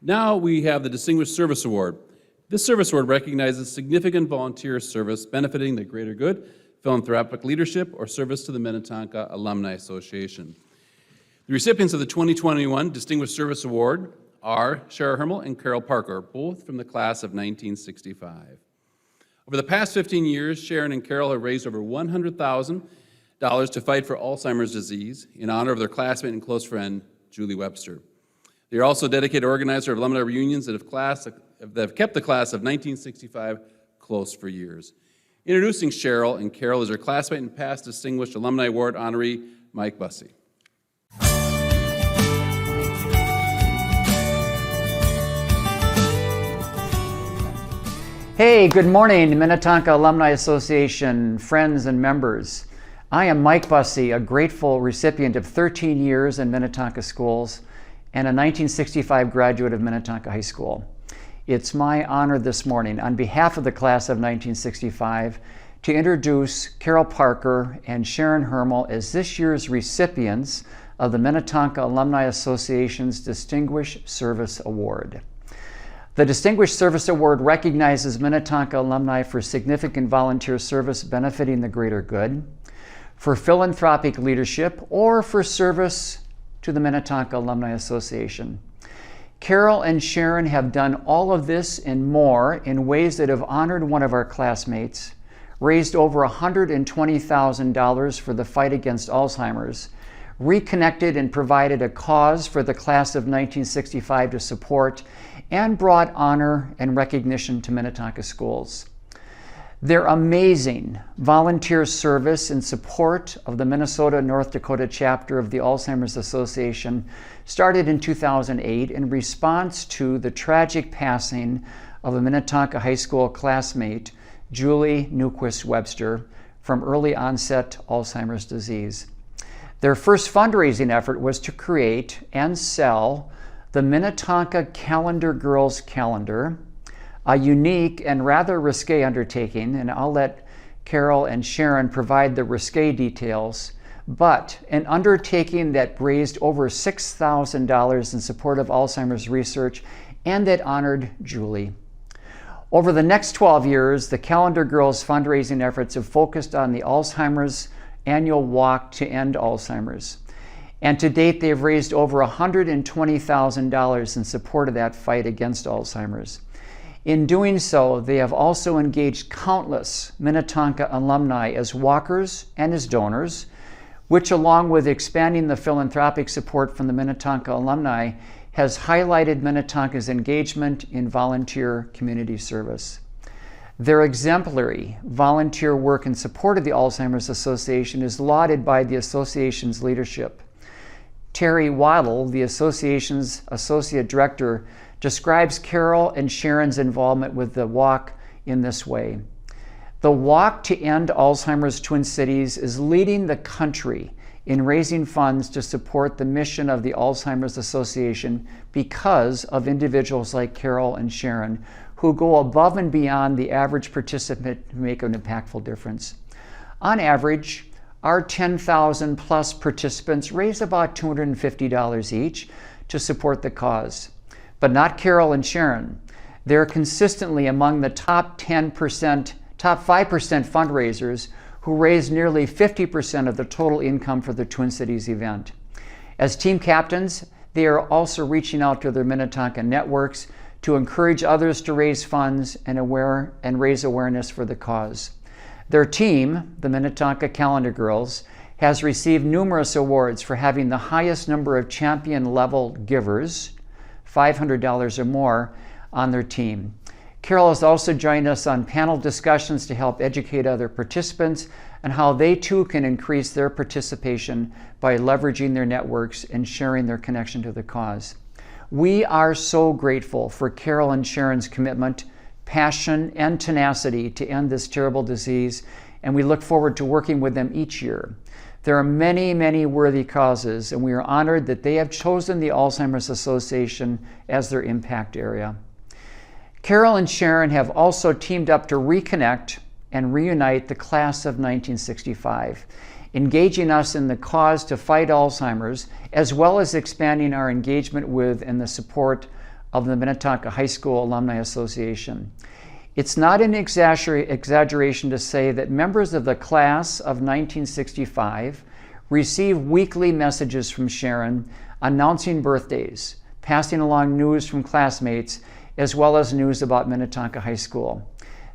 Now we have the Distinguished Service Award. This service award recognizes significant volunteer service benefiting the greater good, philanthropic leadership, or service to the Minnetonka Alumni Association. The recipients of the 2021 Distinguished Service Award are Sharon Hermel and Carol Parker, both from the class of 1965. Over the past 15 years, Sharon and Carol have raised over $100,000 to fight for Alzheimer's disease in honor of their classmate and close friend, Julie Webster. They are also dedicated organizers of alumni reunions that have kept the class of 1965 close for years. Introducing Cheryl and Carol is her classmate and past Distinguished Alumni Award honoree, Mike Bussey. Hey, good morning, Minnetonka Alumni Association friends and members. I am Mike Bussey, a grateful recipient of 13 years in Minnetonka schools and a 1965 graduate of Minnetonka High School. It's my honor this morning, on behalf of the class of 1965, to introduce Carol Parker and Sharon Hermel as this year's recipients of the Minnetonka Alumni Association's Distinguished Service Award. The Distinguished Service Award recognizes Minnetonka alumni for significant volunteer service benefiting the greater good, for philanthropic leadership, or for service to the Minnetonka Alumni Association. Carol and Sharon have done all of this and more in ways that have honored one of our classmates, raised over $120,000 for the fight against Alzheimer's, reconnected and provided a cause for the class of 1965 to support, and brought honor and recognition to Minnetonka schools. Their amazing volunteer service in support of the Minnesota-North Dakota chapter of the Alzheimer's Association started in 2008 in response to the tragic passing of a Minnetonka High School classmate, Julie Newquist Webster, from early onset Alzheimer's disease. Their first fundraising effort was to create and sell the Minnetonka Calendar Girls Calendar, a unique and rather risque undertaking, and I'll let Carol and Sharon provide the risque details, but an undertaking that raised over $6,000 in support of Alzheimer's research and that honored Julie. Over the next 12 years, the Calendar Girls fundraising efforts have focused on the Alzheimer's annual walk to end Alzheimer's. And to date, they've raised over $120,000 in support of that fight against Alzheimer's. In doing so, they have also engaged countless Minnetonka alumni as walkers and as donors, which, along with expanding the philanthropic support from the Minnetonka alumni, has highlighted Minnetonka's engagement in volunteer community service. Their exemplary volunteer work in support of the Alzheimer's Association is lauded by the association's leadership. Terry Waddle, the association's associate director, describes Carol and Sharon's involvement with the walk in this way. The Walk to End Alzheimer's Twin Cities is leading the country in raising funds to support the mission of the Alzheimer's Association because of individuals like Carol and Sharon, who go above and beyond the average participant to make an impactful difference. On average, our 10,000 plus participants raise about $250 each to support the cause. But not Carol and Sharon. They're consistently among the top 5% fundraisers who raise nearly 50% of the total income for the Twin Cities event. As team captains, they are also reaching out to their Minnetonka networks to encourage others to raise funds and raise awareness for the cause. Their team, the Minnetonka Calendar Girls, has received numerous awards for having the highest number of champion-level givers, $500 or more, on their team. Carol has also joined us on panel discussions to help educate other participants on how they too can increase their participation by leveraging their networks and sharing their connection to the cause. We are so grateful for Carol and Sharon's commitment, passion, and tenacity to end this terrible disease, and we look forward to working with them each year. There are many, many worthy causes, and we are honored that they have chosen the Alzheimer's Association as their impact area. Carol and Sharon have also teamed up to reconnect and reunite the class of 1965, engaging us in the cause to fight Alzheimer's, as well as expanding our engagement with and the support of the Minnetonka High School Alumni Association. It's not an exaggeration to say that members of the class of 1965 receive weekly messages from Sharon announcing birthdays, passing along news from classmates, as well as news about Minnetonka High School.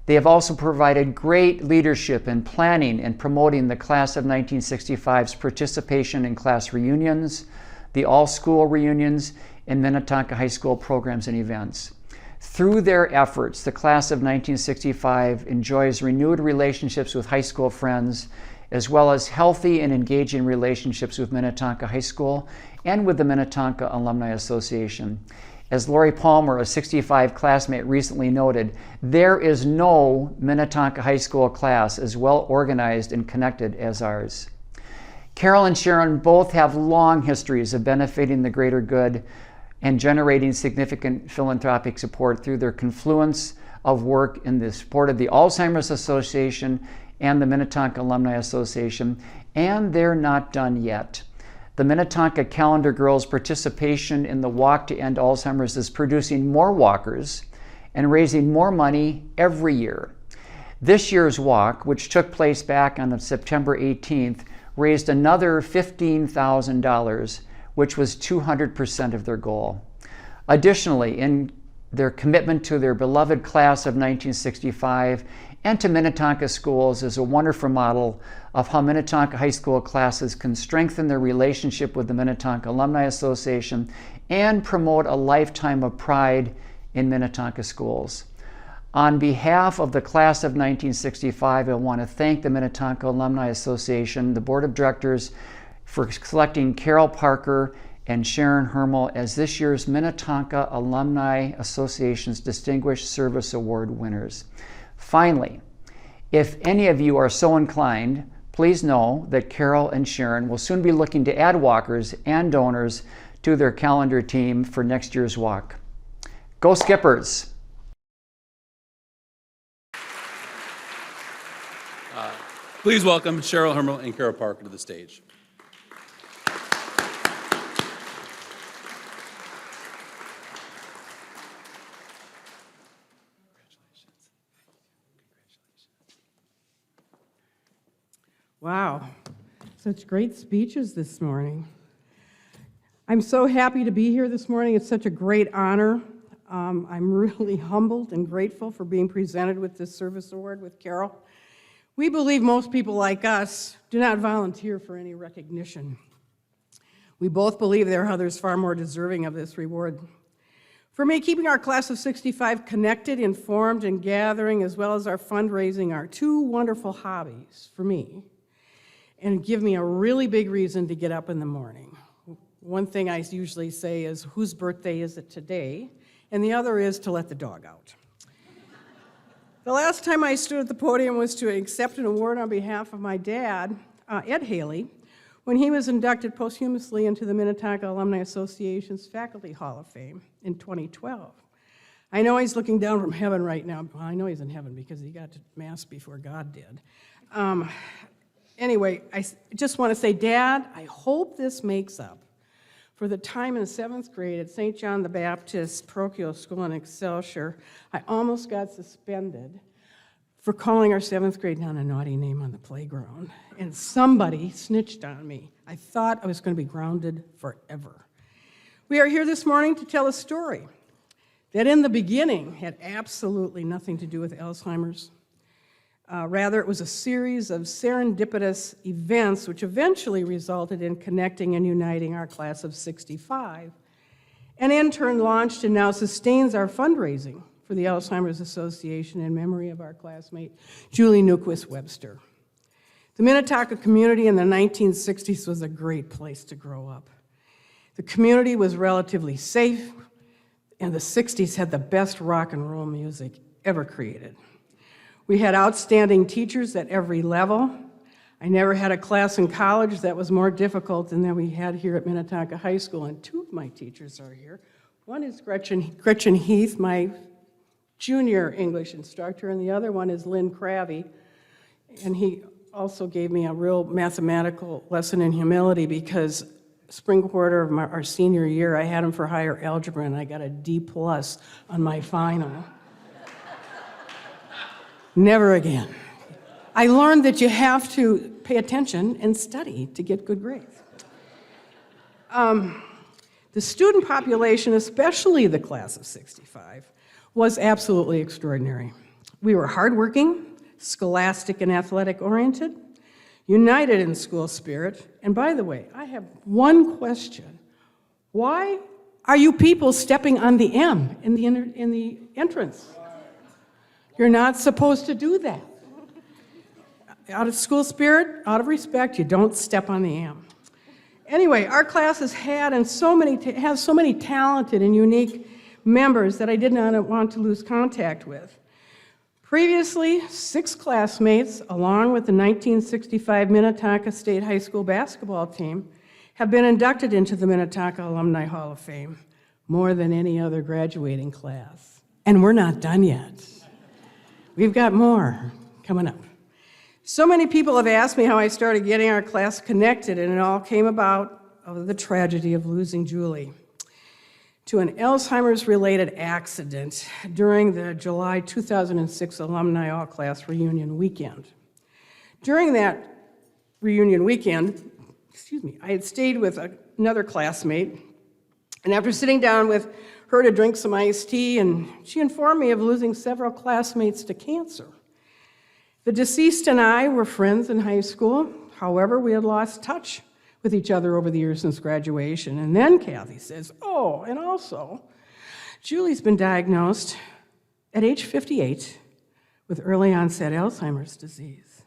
They have also provided great leadership in planning and promoting the class of 1965's participation in class reunions, the all-school reunions, and Minnetonka High School programs and events. Through their efforts, the class of 1965 enjoys renewed relationships with high school friends, as well as healthy and engaging relationships with Minnetonka High School and with the Minnetonka Alumni Association. As Lori Palmer, a 65 classmate, recently noted, there is no Minnetonka High School class as well organized and connected as ours. Carol and Sharon both have long histories of benefiting the greater good and generating significant philanthropic support through their confluence of work in the support of the Alzheimer's Association and the Minnetonka Alumni Association, and they're not done yet. The Minnetonka Calendar Girls' participation in the Walk to End Alzheimer's is producing more walkers and raising more money every year. This year's walk, which took place back on September 18th, raised another $15,000, which was 200% of their goal. Additionally, in their commitment to their beloved class of 1965 and to Minnetonka schools is a wonderful model of how Minnetonka High School classes can strengthen their relationship with the Minnetonka Alumni Association and promote a lifetime of pride in Minnetonka schools. On behalf of the class of 1965, I want to thank the Minnetonka Alumni Association, the Board of Directors, for selecting Carol Parker and Sharon Hermel as this year's Minnetonka Alumni Association's Distinguished Service Award winners. Finally, if any of you are so inclined, please know that Carol and Sharon will soon be looking to add walkers and donors to their calendar team for next year's walk. Go Skippers! Please welcome Cheryl Hermel and Carol Parker to the stage. Wow, such great speeches this morning. I'm so happy to be here this morning. It's such a great honor. I'm really humbled and grateful for being presented with this service award with Carol. We believe most people like us do not volunteer for any recognition. We both believe there are others far more deserving of this reward. For me, keeping our class of 65 connected, informed, and gathering, as well as our fundraising, are two wonderful hobbies for me, and give me a really big reason to get up in the morning. One thing I usually say is, whose birthday is it today? And the other is to let the dog out. The last time I stood at the podium was to accept an award on behalf of my dad, Ed Haley, when he was inducted posthumously into the Minnetonka Alumni Association's Faculty Hall of Fame in 2012. I know he's looking down from heaven right now. Well, I know he's in heaven because he got to Mass before God did. Anyway, I just want to say, Dad, I hope this makes up for the time in 7th grade at St. John the Baptist Parochial School in Excelsior. I almost got suspended for calling our 7th grade nun a naughty name on the playground, and somebody snitched on me. I thought I was going to be grounded forever. We are here this morning to tell a story that in the beginning had absolutely nothing to do with Alzheimer's. Rather, it was a series of serendipitous events which eventually resulted in connecting and uniting our class of 65, and in turn launched and now sustains our fundraising for the Alzheimer's Association in memory of our classmate, Julie Newquist Webster. The Minnetonka community in the 1960s was a great place to grow up. The community was relatively safe, and the 60s had the best rock and roll music ever created. We had outstanding teachers at every level. I never had a class in college that was more difficult than that we had here at Minnetonka High School, and two of my teachers are here. One is Gretchen Heath, my junior English instructor, and the other one is Lynn Cravey, and he also gave me a real mathematical lesson in humility because spring quarter of our senior year. I had him for higher algebra, and I got a D+ on my final. Never again. I learned that you have to pay attention and study to get good grades. The student population, especially the class of '65, was absolutely extraordinary. We were hardworking, scholastic and athletic oriented, united in school spirit. And by the way, I have one question. Why are you people stepping on the M in the entrance? You're not supposed to do that. Out of school spirit, out of respect, you don't step on the M. Anyway, our class has so many talented and unique members that I did not want to lose contact with. Previously, 6 classmates, along with the 1965 Minnetonka State High School basketball team, have been inducted into the Minnetonka Alumni Hall of Fame, more than any other graduating class. And we're not done yet. We've got more coming up. So many people have asked me how I started getting our class connected, and it all came about of the tragedy of losing Julie to an Alzheimer's-related accident during the July 2006 Alumni All-Class Reunion Weekend. During that reunion weekend, I had stayed with another classmate, and after sitting down with her to drink some iced tea, and she informed me of losing several classmates to cancer. The deceased and I were friends in high school. However, we had lost touch with each other over the years since graduation. And then Kathy says, oh, and also, Julie's been diagnosed at age 58 with early onset Alzheimer's disease.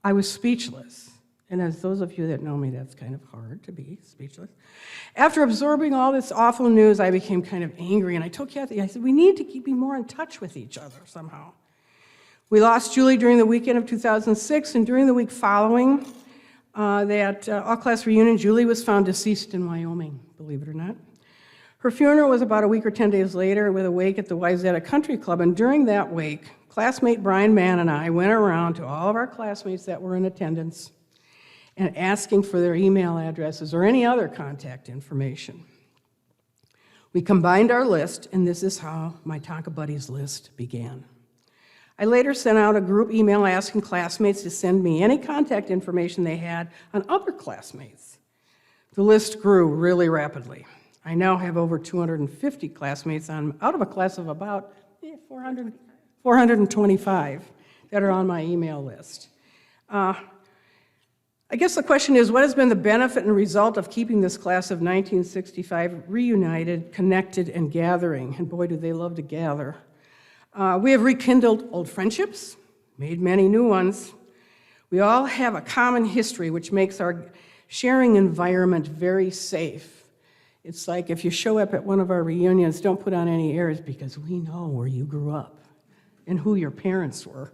I was speechless. And as those of you that know me, that's kind of hard to be speechless. After absorbing all this awful news, I became kind of angry. And I told Kathy, I said, we need to be more in touch with each other somehow. We lost Julie during the weekend of 2006, and during the week following that all-class reunion, Julie was found deceased in Wyoming, believe it or not. Her funeral was about a week or 10 days later with a wake at the Wayzata Country Club, and during that wake, classmate Brian Mann and I went around to all of our classmates that were in attendance and asking for their email addresses or any other contact information. We combined our list, and this is how my Tonka Buddies list began. I later sent out a group email asking classmates to send me any contact information they had on other classmates. The list grew really rapidly. I now have over 250 classmates out of a class of about 425 that are on my email list. I guess the question is, what has been the benefit and result of keeping this class of 1965 reunited, connected, and gathering? And boy, do they love to gather. We have rekindled old friendships, made many new ones. We all have a common history, which makes our sharing environment very safe. It's like if you show up at one of our reunions, don't put on any airs because we know where you grew up and who your parents were.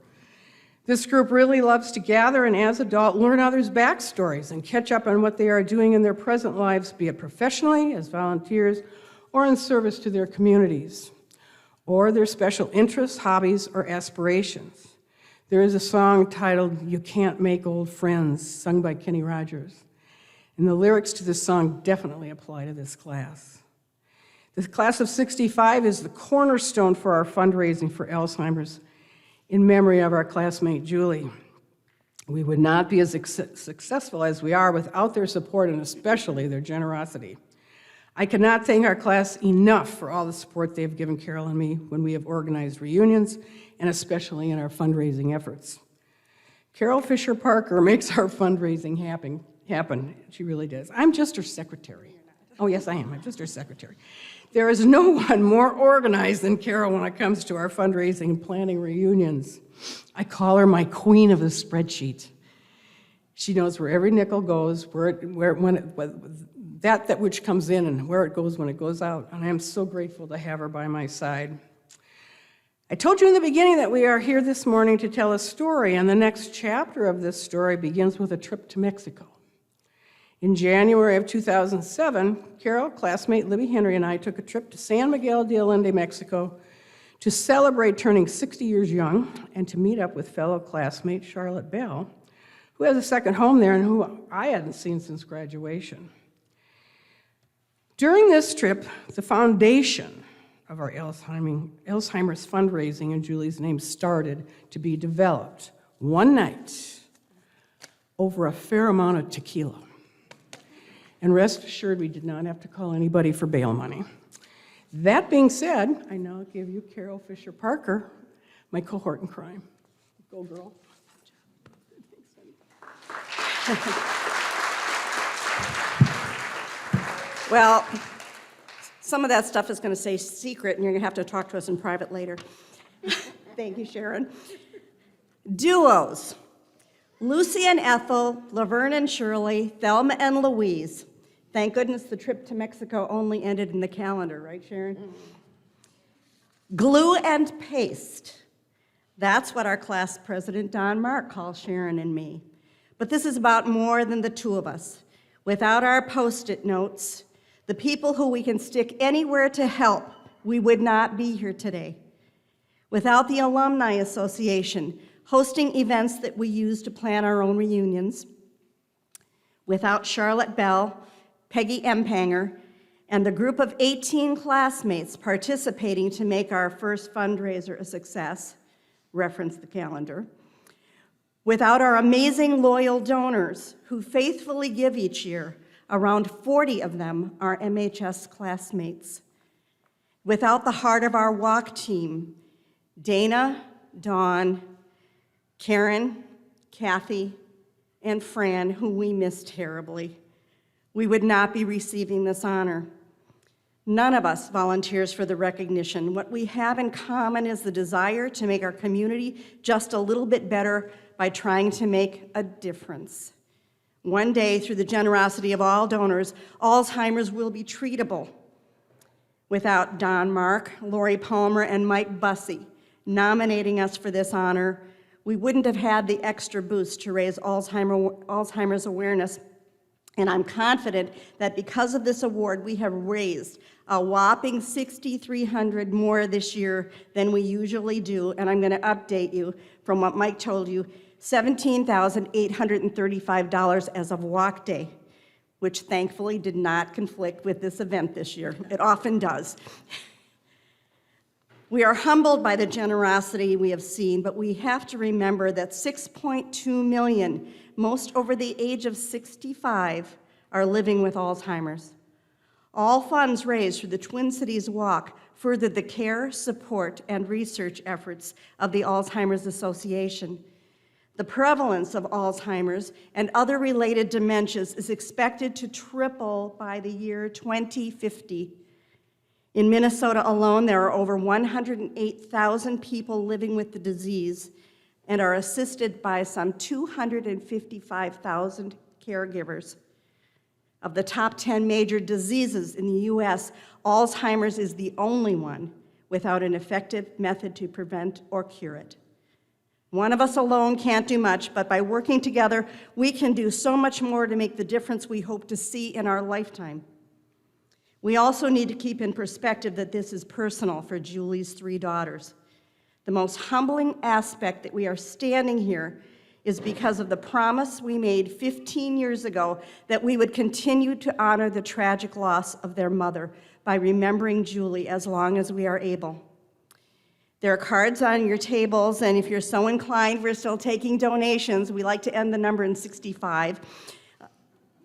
This group really loves to gather and, as adults, learn others' backstories and catch up on what they are doing in their present lives, be it professionally, as volunteers, or in service to their communities, or their special interests, hobbies, or aspirations. There is a song titled "You Can't Make Old Friends," sung by Kenny Rogers. And the lyrics to this song definitely apply to this class. The class of '65 is the cornerstone for our fundraising for Alzheimer's in memory of our classmate Julie. We would not be as successful as we are without their support and especially their generosity. I cannot thank our class enough for all the support they have given Carol and me when we have organized reunions, and especially in our fundraising efforts. Carol Fisher Parker makes our fundraising happen. She really does. I'm just her secretary. Oh, yes, I am. I'm just her secretary. There is no one more organized than Carol when it comes to our fundraising and planning reunions. I call her my queen of the spreadsheet. She knows where every nickel goes, that which comes in and where it goes when it goes out, and I am so grateful to have her by my side. I told you in the beginning that we are here this morning to tell a story, and the next chapter of this story begins with a trip to Mexico. In January of 2007, Carol, classmate Libby Henry, and I took a trip to San Miguel de Allende, Mexico, to celebrate turning 60 years young and to meet up with fellow classmate Charlotte Bell, who has a second home there and who I hadn't seen since graduation. During this trip, the foundation of our Alzheimer's fundraising in Julie's name started to be developed one night over a fair amount of tequila. And rest assured, we did not have to call anybody for bail money. That being said, I now give you Carol Fisher-Parker, my cohort in crime. Go, girl. Well, some of that stuff is going to say secret, and you're going to have to talk to us in private later. Thank you, Sharon. Duos. Lucy and Ethel, Laverne and Shirley, Thelma and Louise. Thank goodness the trip to Mexico only ended in the calendar, right, Sharon? Glue and paste. That's what our class president, Don Mark, calls Sharon and me. But this is about more than the two of us. Without our Post-it notes, the people who we can stick anywhere to help, we would not be here today. Without the Alumni Association, hosting events that we use to plan our own reunions. Without Charlotte Bell, Peggy Empanger, and the group of 18 classmates participating to make our first fundraiser a success, reference the calendar. Without our amazing loyal donors who faithfully give each year, around 40 of them are MHS classmates. Without the heart of our walk team, Dana, Dawn, Karen, Kathy, and Fran, who we miss terribly, we would not be receiving this honor. None of us volunteers for the recognition. What we have in common is the desire to make our community just a little bit better by trying to make a difference. One day, through the generosity of all donors, Alzheimer's will be treatable. Without Don Mark, Lori Palmer, and Mike Bussey nominating us for this honor, we wouldn't have had the extra boost to raise Alzheimer's awareness. And I'm confident that because of this award, we have raised a whopping $6,300 more this year than we usually do. And I'm going to update you from what Mike told you, $17,835 as of Walk Day, which thankfully did not conflict with this event this year. It often does. We are humbled by the generosity we have seen, but we have to remember that 6.2 million, most over the age of 65, are living with Alzheimer's. All funds raised through the Twin Cities Walk further the care, support, and research efforts of the Alzheimer's Association. The prevalence of Alzheimer's and other related dementias is expected to triple by the year 2050. In Minnesota alone, there are over 108,000 people living with the disease and are assisted by some 255,000 caregivers. Of the top 10 major diseases in the US, Alzheimer's is the only one without an effective method to prevent or cure it. One of us alone can't do much, but by working together, we can do so much more to make the difference we hope to see in our lifetime. We also need to keep in perspective that this is personal for Julie's 3 daughters. The most humbling aspect that we are standing here is because of the promise we made 15 years ago that we would continue to honor the tragic loss of their mother by remembering Julie as long as we are able. There are cards on your tables, and if you're so inclined, we're still taking donations. We like to end the number in 65.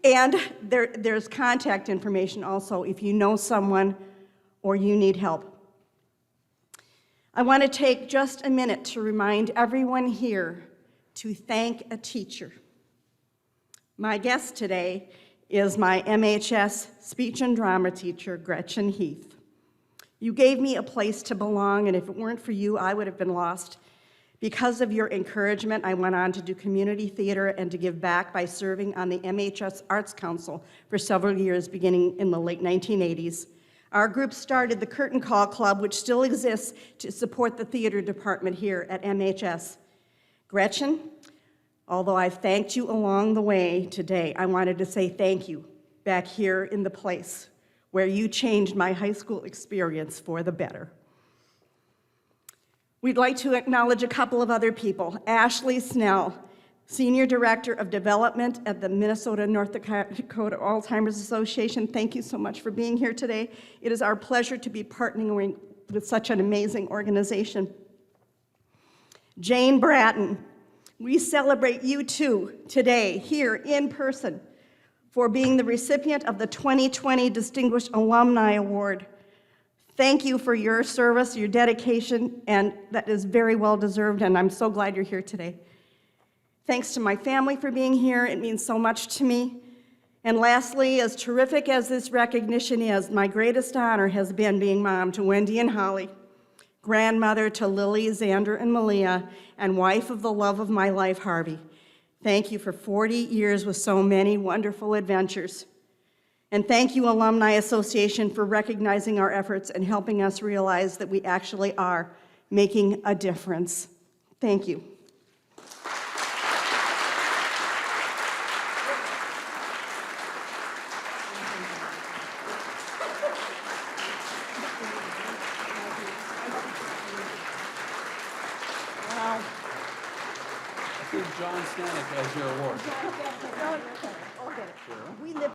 And there's contact information also if you know someone or you need help. I want to take just a minute to remind everyone here to thank a teacher. My guest today is my MHS speech and drama teacher, Gretchen Heath. You gave me a place to belong, and if it weren't for you, I would have been lost. Because of your encouragement, I went on to do community theater and to give back by serving on the MHS Arts Council for several years, beginning in the late 1980s. Our group started the Curtain Call Club, which still exists to support the theater department here at MHS. Gretchen, although I've thanked you along the way today, I wanted to say thank you back here in the place where you changed my high school experience for the better. We'd like to acknowledge a couple of other people. Ashley Snell, Senior Director of Development at the Minnesota-North Dakota Alzheimer's Association. Thank you so much for being here today. It is our pleasure to be partnering with such an amazing organization. Jane Bratton, we celebrate you too today, here in person, for being the recipient of the 2020 Distinguished Alumni Award. Thank you for your service, your dedication, and that is very well deserved, and I'm so glad you're here today. Thanks to my family for being here. It means so much to me. And lastly, as terrific as this recognition is, my greatest honor has been being mom to Wendy and Holly, grandmother to Lily, Xander, and Malia, and wife of the love of my life, Harvey. Thank you for 40 years with so many wonderful adventures. And thank you, Alumni Association, for recognizing our efforts and helping us realize that we actually are making a difference. Thank you. Give John Stanek as your award. We live